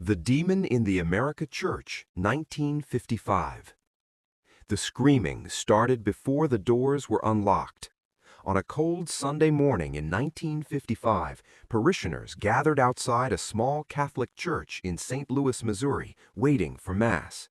The Demon in the America Church, 1955. The screaming started before the doors were unlocked. On a cold Sunday morning in 1955, parishioners gathered outside a small Catholic church in St. Louis, Missouri, waiting for Mass.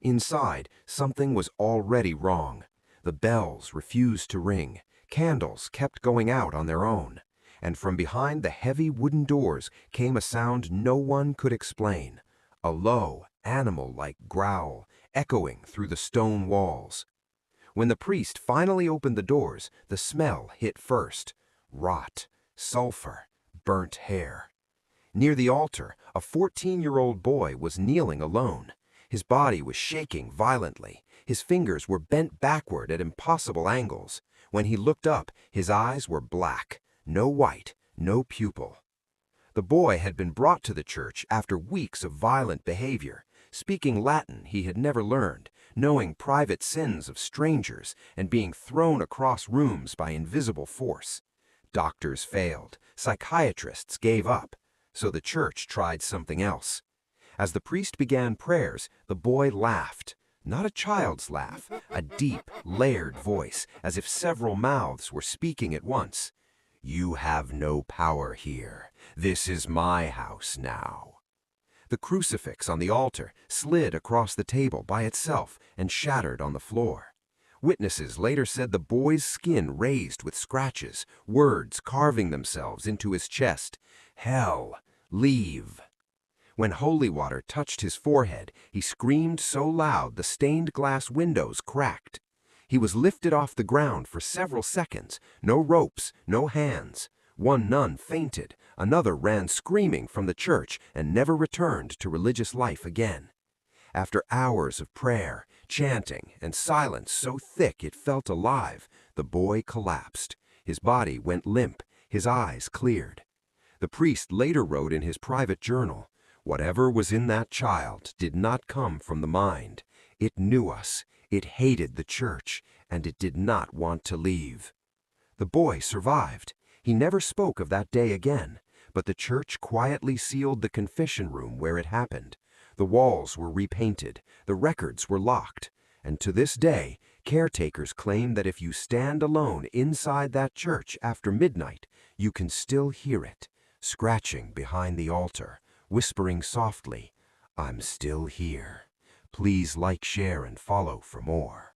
Inside, something was already wrong. The bells refused to ring, candles kept going out on their own, and from behind the heavy wooden doors came a sound no one could explain, a low, animal-like growl echoing through the stone walls. When the priest finally opened the doors, the smell hit first: rot, sulfur, burnt hair. Near the altar, a 14-year-old boy was kneeling alone. His body was shaking violently. His fingers were bent backward at impossible angles. When he looked up, his eyes were black. No white, no pupil. The boy had been brought to the church after weeks of violent behavior, speaking Latin he had never learned, knowing private sins of strangers, and being thrown across rooms by invisible force. Doctors failed, psychiatrists gave up, so the church tried something else. As the priest began prayers, the boy laughed. Not a child's laugh, a deep, layered voice, as if several mouths were speaking at once. "You have no power here. This is my house now." The crucifix on the altar slid across the table by itself and shattered on the floor. Witnesses later said the boy's skin raised with scratches, words carving themselves into his chest. "Hell, leave." When holy water touched his forehead, he screamed so loud the stained glass windows cracked. He was lifted off the ground for several seconds, no ropes, no hands. One nun fainted, another ran screaming from the church and never returned to religious life again. After hours of prayer, chanting, and silence so thick it felt alive, the boy collapsed. His body went limp, his eyes cleared. The priest later wrote in his private journal, "Whatever was in that child did not come from the mind. It knew us. It hated the church, and it did not want to leave." The boy survived. He never spoke of that day again, but the church quietly sealed the confession room where it happened. The walls were repainted, the records were locked, and to this day, caretakers claim that if you stand alone inside that church after midnight, you can still hear it, scratching behind the altar, whispering softly, "I'm still here. Please like, share, and follow for more."